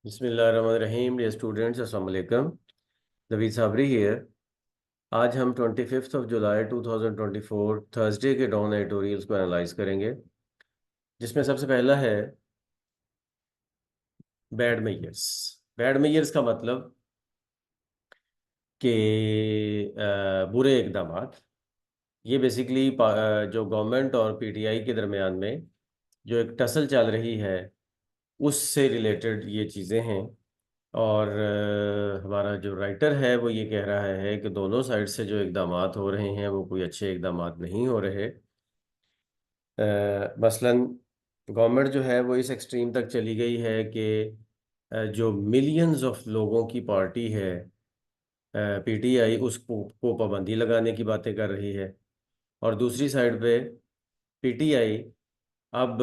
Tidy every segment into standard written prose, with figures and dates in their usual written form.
बिस्मिल्लाहिर्रहमानिर्रहीम dear students अस्सलाम वालेकुम। नवीद साबरी हियर। आज हम 25 जुलाई 2024 थर्सडे के डॉन एडिटोरियल्स को एनालाइज करेंगे, जिसमें सबसे पहला है बैड मेयर्स। बैड मेयर्स का मतलब कि बुरे इकदामात। ये बेसिकली जो गवर्नमेंट और पीटीआई के दरमियान में जो एक टसल चल रही है उससे रिलेटेड ये चीज़ें हैं। और हमारा जो राइटर है वो ये कह रहा है कि दोनों साइड से जो इकदामात हो रहे हैं वो कोई अच्छे इकदामात नहीं हो रहे। मसलन गवर्नमेंट जो है वो इस एक्सट्रीम तक चली गई है कि जो मिलियंस ऑफ लोगों की पार्टी है पीटीआई उसको को पाबंदी लगाने की बातें कर रही है। और दूसरी साइड पे पीटीआई अब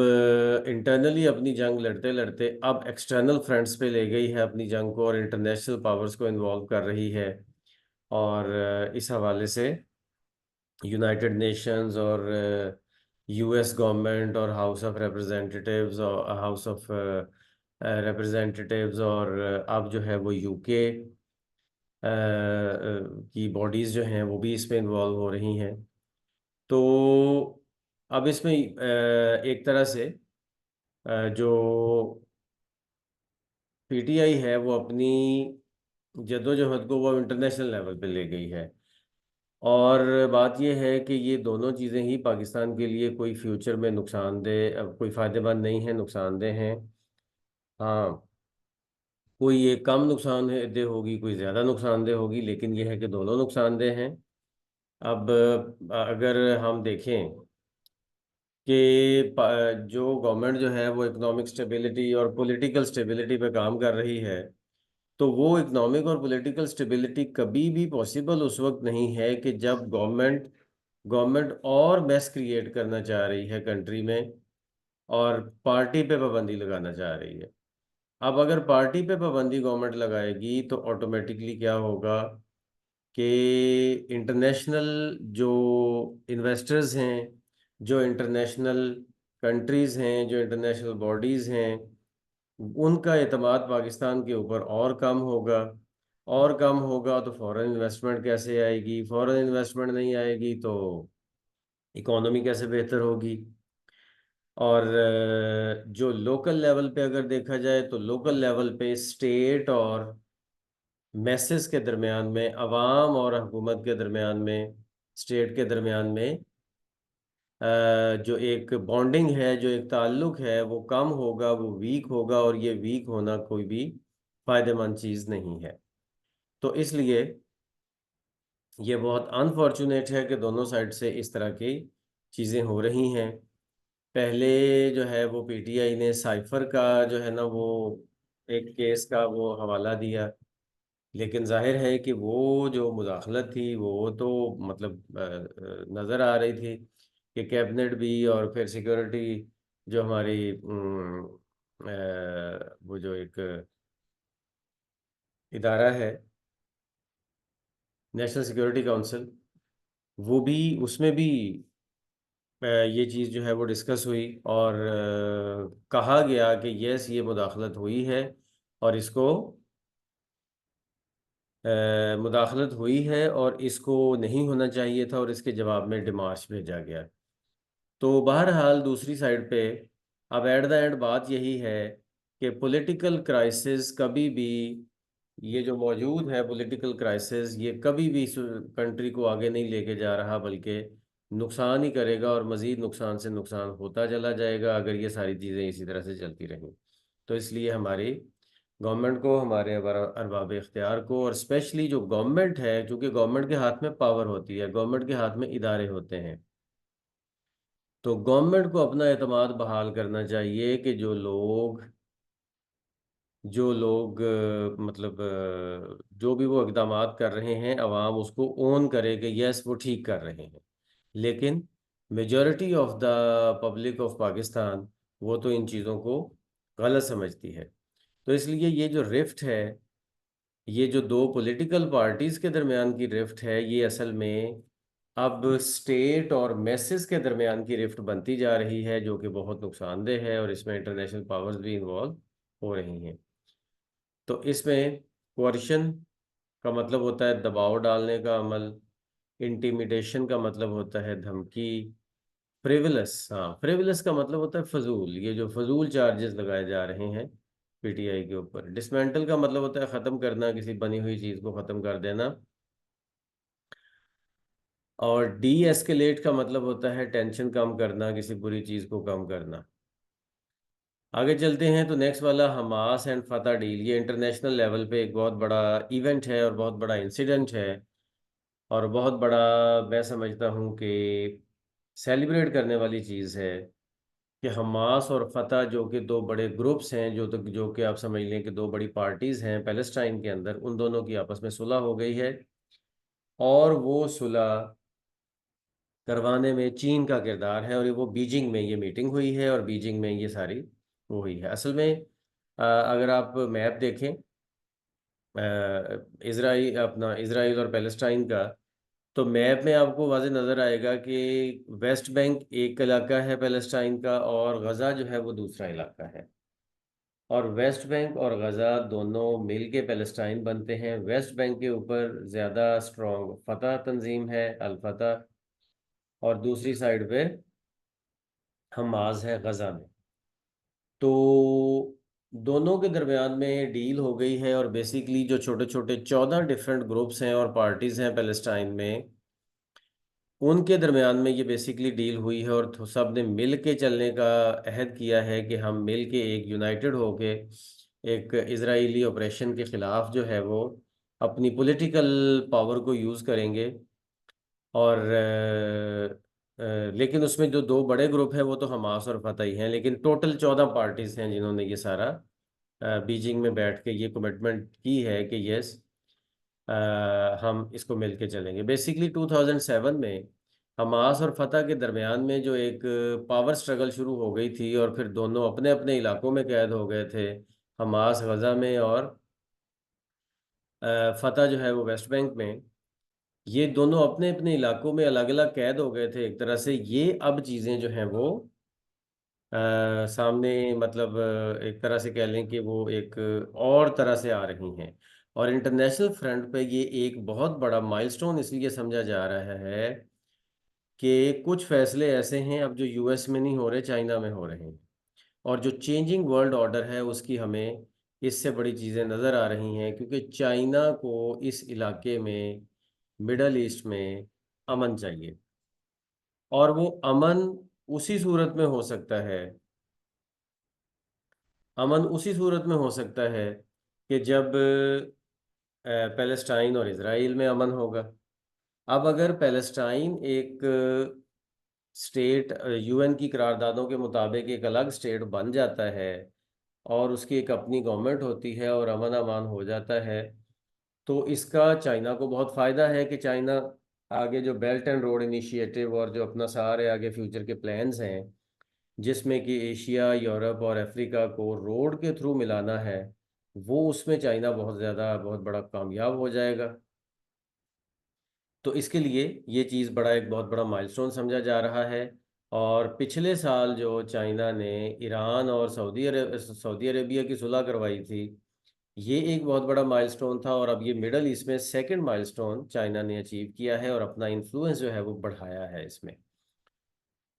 इंटरनली अपनी जंग लड़ते लड़ते अब एक्सटर्नल फ्रंट्स पे ले गई है अपनी जंग को, और इंटरनेशनल पावर्स को इन्वॉल्व कर रही है। और इस हवाले से यूनाइटेड नेशंस और यूएस गवर्नमेंट और हाउस ऑफ रिप्रेजेंटेटिव्स और हाउस ऑफ रिप्रेजेंटेटिव्स और अब जो है वो यूके की बॉडीज़ जो हैं वो भी इसमें इन्वॉल्व हो रही हैं। तो अब इसमें एक तरह से जो पीटीआई है वो अपनी जद्दोजहद को वो इंटरनेशनल लेवल पे ले गई है। और बात यह है कि ये दोनों चीज़ें ही पाकिस्तान के लिए कोई फ्यूचर में नुकसानदेह कोई फ़ायदेमंद नहीं है, नुकसानदेह हैं। हाँ, कोई ये कम नुकसानदेह होगी, कोई ज़्यादा नुकसानदेह होगी, लेकिन यह है कि दोनों नुकसानदेह हैं। अब अगर हम देखें कि जो गवर्नमेंट जो है वो इकोनॉमिक स्टेबिलिटी और पॉलिटिकल स्टेबिलिटी पे काम कर रही है, तो वो इकोनॉमिक और पॉलिटिकल स्टेबिलिटी कभी भी पॉसिबल उस वक्त नहीं है कि जब गवर्नमेंट गवर्नमेंट और मैस क्रिएट करना चाह रही है कंट्री में और पार्टी पे पाबंदी लगाना चाह रही है। अब अगर पार्टी पे पाबंदी गवर्नमेंट लगाएगी तो ऑटोमेटिकली क्या होगा कि इंटरनेशनल जो इन्वेस्टर्स हैं, जो इंटरनेशनल कंट्रीज़ हैं, जो इंटरनेशनल बॉडीज़ हैं, उनका एतमाद पाकिस्तान के ऊपर और कम होगा। और कम होगा तो फॉरेन इन्वेस्टमेंट कैसे आएगी? फॉरेन इन्वेस्टमेंट नहीं आएगी तो इकोनॉमी कैसे बेहतर होगी? और जो लोकल लेवल पे अगर देखा जाए तो लोकल लेवल पे स्टेट और मैसेस के दरमियान में, अवाम और हुकूमत के दरमियान में, स्टेट के दरमियान में जो एक बॉन्डिंग है, जो एक ताल्लुक है वो कम होगा, वो वीक होगा, और ये वीक होना कोई भी फायदेमंद चीज़ नहीं है। तो इसलिए ये बहुत अनफॉर्चुनेट है कि दोनों साइड से इस तरह की चीज़ें हो रही हैं। पहले जो है वो पीटीआई ने साइफर का जो है ना वो एक केस का वो हवाला दिया, लेकिन जाहिर है कि वो जो मुदाखलत थी वो तो मतलब नज़र आ रही थी कि कैबिनेट भी और फिर सिक्योरिटी जो हमारी वो जो एक इदारा है नेशनल सिक्योरिटी काउंसिल, वो भी उसमें भी ये चीज़ जो है वो डिस्कस हुई और कहा गया कि यस ये मुदाखलत हुई है और इसको मुदाखलत हुई है और इसको नहीं होना चाहिए था, और इसके जवाब में डिमार्च भेजा गया। तो बहरहाल दूसरी साइड पे अब एट द एंड बात यही है कि पॉलिटिकल क्राइसिस कभी भी, ये जो मौजूद है पॉलिटिकल क्राइसिस, ये कभी भी कंट्री को आगे नहीं लेके जा रहा, बल्कि नुकसान ही करेगा और मज़ीद नुकसान से नुकसान होता चला जाएगा अगर ये सारी चीज़ें इसी तरह से चलती रहें। तो इसलिए हमारी गवर्नमेंट को, हमारे अरबाब इख्तियार को, और स्पेशली जो गवर्नमेंट है, क्योंकि गवर्नमेंट के हाथ में पावर होती है, गवर्नमेंट के हाथ में इदारे होते हैं, तो गवर्नमेंट को अपना एतमाद बहाल करना चाहिए कि जो लोग मतलब जो भी वो इकदामात कर रहे हैं अवाम उसको ओन करे कि यस वो ठीक कर रहे हैं। लेकिन majority of the public of Pakistan वो तो इन चीज़ों को गलत समझती है। तो इसलिए ये जो रिफ्ट है, ये जो दो पॉलिटिकल पार्टीज़ के दरमियान की रिफ्ट है, ये असल में अब स्टेट और मैसेस के दरमियान की रिफ्ट बनती जा रही है, जो कि बहुत नुकसानदेह है, और इसमें इंटरनेशनल पावर्स भी इन्वॉल्व हो रही हैं। तो इसमें कोerशन का मतलब होता है दबाव डालने का अमल, इंटिमिडेशन का मतलब होता है धमकी, फ्रिवलस, हाँ फ्रिवलस का मतलब होता है फजूल, ये जो फजूल चार्जेस लगाए जा रहे हैं पीटीआई के ऊपर। डिसमेंटल का मतलब होता है ख़त्म करना, किसी बनी हुई चीज़ को ख़त्म कर देना। और डी एस्केलेट का मतलब होता है टेंशन कम करना, किसी बुरी चीज़ को कम करना। आगे चलते हैं तो नेक्स्ट वाला हमास एंड फतह डील, ये इंटरनेशनल लेवल पे एक बहुत बड़ा इवेंट है और बहुत बड़ा इंसिडेंट है, और बहुत बड़ा, मैं समझता हूँ कि सेलिब्रेट करने वाली चीज़ है कि हमास और फतह जो कि दो बड़े ग्रुप्स हैं, जो कि आप समझ लें कि दो बड़ी पार्टीज़ हैं पैलेस्टाइन के अंदर, उन दोनों की आपस में सुलह हो गई है। और वो सुलह करवाने में चीन का किरदार है, और ये वो बीजिंग में ये मीटिंग हुई है और बीजिंग में ये सारी वो हुई है। असल में अगर आप मैप देखें इसराइल, अपना इसराइल और पैलेस्टाइन का, तो मैप में आपको वाज़े नज़र आएगा कि वेस्ट बैंक एक इलाका है पैलेस्टाइन का, और गज़ा जो है वो दूसरा इलाका है। और वेस्ट बैंक और गज़ा दोनों मिल के पैलेस्टाइन बनते हैं। वेस्ट बैंक के ऊपर ज़्यादा स्ट्रॉन्ग फतह तंजीम है, अल फतह, और दूसरी साइड पे हमास है गज़ा में। तो दोनों के दरमियान में डील हो गई है, और बेसिकली जो छोटे छोटे 14 डिफरेंट ग्रुप्स हैं और पार्टीज़ हैं पैलेस्टाइन में, उनके दरमियान में ये बेसिकली डील हुई है, और सब ने मिल के चलने का अहद किया है कि हम मिल के एक यूनाइटेड होके एक इजरायली ऑपरेशन के ख़िलाफ़ जो है वो अपनी पॉलिटिकल पावर को यूज़ करेंगे। और लेकिन उसमें जो दो बड़े ग्रुप हैं वो तो हमास और फतह ही हैं, लेकिन टोटल 14 पार्टीज हैं जिन्होंने ये सारा बीजिंग में बैठ के ये कमिटमेंट की है कि यस, हम इसको मिल के चलेंगे। बेसिकली 2007 में हमास और फतह के दरमियान में जो एक पावर स्ट्रगल शुरू हो गई थी, और फिर दोनों अपने अपने इलाकों में कैद हो गए थे, हमास गजा में और फतह जो है वो वेस्ट बैंक में। ये दोनों अपने अपने इलाकों में अलग अलग कैद हो गए थे एक तरह से। ये अब चीज़ें जो हैं वो सामने, मतलब एक तरह से कह लें कि वो एक और तरह से आ रही हैं। और इंटरनेशनल फ्रंट पे ये एक बहुत बड़ा माइलस्टोन इसलिए समझा जा रहा है कि कुछ फैसले ऐसे हैं अब जो यूएस में नहीं हो रहे, चाइना में हो रहे हैं। और जो चेंजिंग वर्ल्ड ऑर्डर है उसकी हमें इससे बड़ी चीज़ें नज़र आ रही हैं, क्योंकि चाइना को इस इलाके में, मिडल ईस्ट में अमन चाहिए। और वो अमन उसी सूरत में हो सकता है, अमन उसी सूरत में हो सकता है कि जब पैलेस्टाइन और इसराइल में अमन होगा। अब अगर पैलेस्टाइन एक स्टेट यूएन की करारदादों के मुताबिक एक अलग स्टेट बन जाता है, और उसकी एक अपनी गवर्नमेंट होती है, और अमन अमान हो जाता है, तो इसका चाइना को बहुत फ़ायदा है कि चाइना आगे जो बेल्ट एंड रोड इनिशिएटिव और जो अपना सारे आगे फ्यूचर के प्लान्स हैं, जिसमें कि एशिया, यूरोप और अफ्रीका को रोड के थ्रू मिलाना है, वो उसमें चाइना बहुत ज़्यादा, बहुत बड़ा कामयाब हो जाएगा। तो इसके लिए ये चीज़ बड़ा, एक बहुत बड़ा माइलस्टोन समझा जा रहा है। और पिछले साल जो चाइना ने ईरान और सऊदी अरेबिया की सुलह करवाई थी, ये एक बहुत बड़ा माइलस्टोन था। और अब ये मिडल ईस्ट में सेकंड माइलस्टोन चाइना ने अचीव किया है, और अपना इन्फ्लुएंस जो है वो बढ़ाया है इसमें।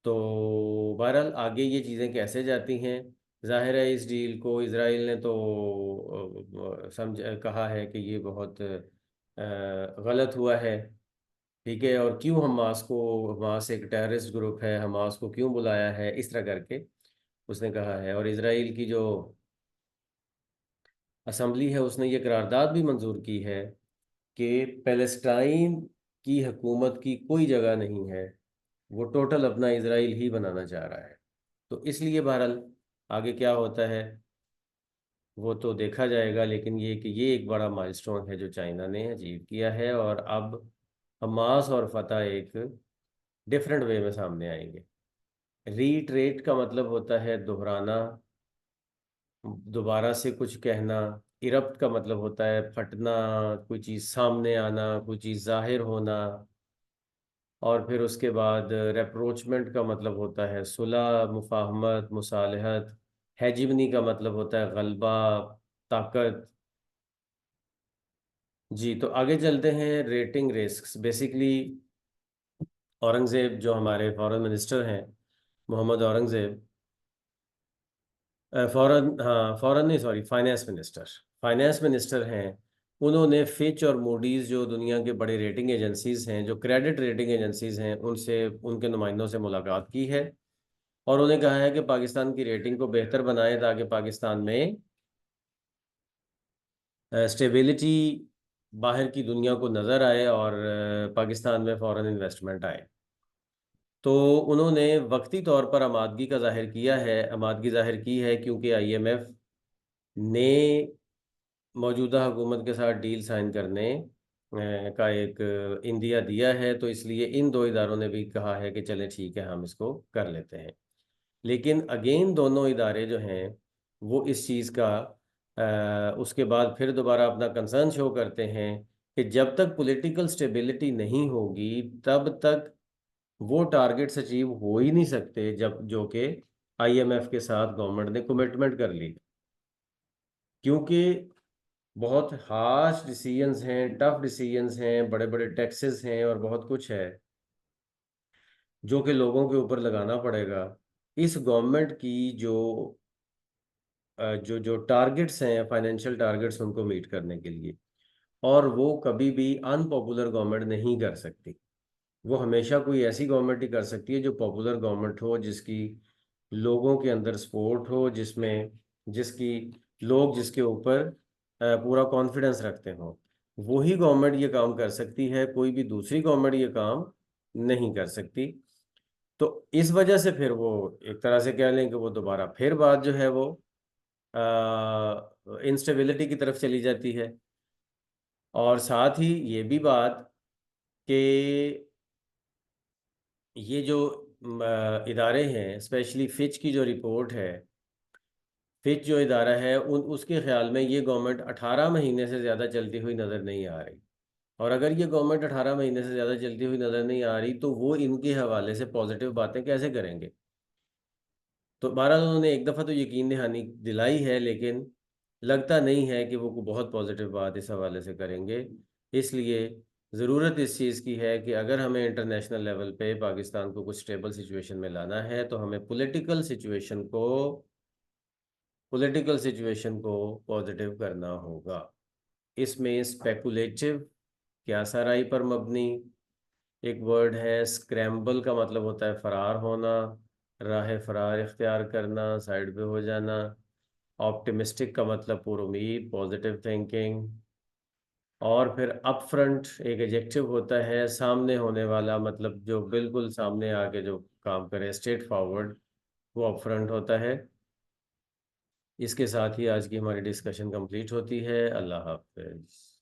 तो बहरहाल आगे ये चीज़ें कैसे जाती हैं, जाहिर है इस डील को इसराइल ने तो समझ कहा है कि ये बहुत गलत हुआ है। ठीक है, और क्यों हमास को, हमास एक टेररिस्ट ग्रुप है, हमास को क्यों बुलाया है, इस तरह करके उसने कहा है। और इसराइल की जो असम्बली है उसने ये करारदाद भी मंजूर की है कि पैलेस्टाइन की हुकूमत की कोई जगह नहीं है, वो टोटल अपना इसराइल ही बनाना चाह रहा है। तो इसलिए बहरहाल आगे क्या होता है वो तो देखा जाएगा, लेकिन ये कि ये एक बड़ा माइलस्टोन है जो चाइना ने अचीव किया है, और अब हमास और फतह एक डिफरेंट वे में सामने आएंगे। रीट्रेट का मतलब होता है दोहराना, दोबारा से कुछ कहना। इरप्ट का मतलब होता है फटना, कोई चीज़ सामने आना, कोई चीज़ जाहिर होना। और फिर उसके बाद रेप्रोचमेंट का मतलब होता है सुलह, मुफाहमत, मुसालहत। हेजिमनी का मतलब होता है गलबा, ताकत। जी, तो आगे चलते हैं। रेटिंग रिस्क बेसिकली, औरंगज़ेब जो हमारे फॉरेन मिनिस्टर हैं, मोहम्मद औरंगज़ेब, फॉरेन, हाँ फॉरेन नहीं, सॉरी, फाइनेंस मिनिस्टर हैं। उन्होंने फिच और मूडीज़ जो दुनिया के बड़े रेटिंग एजेंसीज हैं, जो क्रेडिट रेटिंग एजेंसीज हैं, उनसे, उनके नुमाइंदों से मुलाकात की है। और उन्हें कहा है कि पाकिस्तान की रेटिंग को बेहतर बनाएं ताकि पाकिस्तान में स्टेबिलिटी बाहर की दुनिया को नज़र आए और पाकिस्तान में फॉरेन इन्वेस्टमेंट आए। तो उन्होंने वक्ती तौर पर आमादगी जाहिर की है क्योंकि आईएमएफ ने मौजूदा हुकूमत के साथ डील साइन करने का एक इंदिया दिया है, तो इसलिए इन दो इदारों ने भी कहा है कि चलें ठीक है, हम इसको कर लेते हैं। लेकिन अगेन दोनों इदारे जो हैं वो इस चीज़ का उसके बाद फिर दोबारा अपना कंसर्न शो करते हैं कि जब तक पॉलिटिकल स्टेबिलिटी नहीं होगी तब तक वो टारगेट्स अचीव हो ही नहीं सकते, जब जो कि आईएमएफ के साथ गवर्नमेंट ने कमिटमेंट कर ली। क्योंकि बहुत हार्श डिसीजंस हैं, टफ डिसीजंस हैं, बड़े बड़े टैक्सेस हैं और बहुत कुछ है जो कि लोगों के ऊपर लगाना पड़ेगा। इस गवर्नमेंट की जो जो जो टारगेट्स हैं, फाइनेंशियल टारगेट्स, उनको मीट करने के लिए, और वो कभी भी अनपॉपुलर गवर्नमेंट नहीं कर सकती। वो हमेशा कोई ऐसी गवर्नमेंट ही कर सकती है जो पॉपुलर गवर्नमेंट हो, जिसकी लोगों के अंदर सपोर्ट हो, जिसमें जिसकी लोग जिसके ऊपर पूरा कॉन्फिडेंस रखते हो। वही गवर्नमेंट ये काम कर सकती है, कोई भी दूसरी गवर्नमेंट ये काम नहीं कर सकती। तो इस वजह से फिर वो, एक तरह से कह लें कि वो दोबारा फिर बात जो है वो इंस्टेबिलिटी की तरफ चली जाती है। और साथ ही ये भी बात कि ये जो इदारे हैं, स्पेशली फिच की जो रिपोर्ट है, फिच जो इदारा है, उन उसके ख्याल में ये गवर्नमेंट 18 महीने से ज़्यादा चलती हुई नज़र नहीं आ रही। और अगर ये गवर्नमेंट 18 महीने से ज़्यादा चलती हुई नज़र नहीं आ रही तो वो इनके हवाले से पॉजिटिव बातें कैसे करेंगे। तो बहरहाल उन्होंने एक दफ़ा तो यकीन दहानी दिलाई है, लेकिन लगता नहीं है कि वो कोई बहुत पॉजिटिव बात इस हवाले से करेंगे। इसलिए ज़रूरत इस चीज़ की है कि अगर हमें इंटरनेशनल लेवल पे पाकिस्तान को कुछ स्टेबल सिचुएशन में लाना है तो हमें पॉलिटिकल सिचुएशन को पॉजिटिव करना होगा। इसमें स्पेकुलेटिव, क्या सराई पर मबनी, एक वर्ड है स्क्रैम्बल, का मतलब होता है फरार होना, राह फरार इख्तियार करना, साइड पे हो जाना। ऑप्टिमिस्टिक का मतलब पुरुमीद, पॉजिटिव थिंकिंग। और फिर अपफ्रंट एक एडजेक्टिव होता है, सामने होने वाला, मतलब जो बिल्कुल सामने आके जो काम करे, स्ट्रेट फॉरवर्ड, वो अपफ्रंट होता है। इसके साथ ही आज की हमारी डिस्कशन कंप्लीट होती है। अल्लाह हाफ़िज़।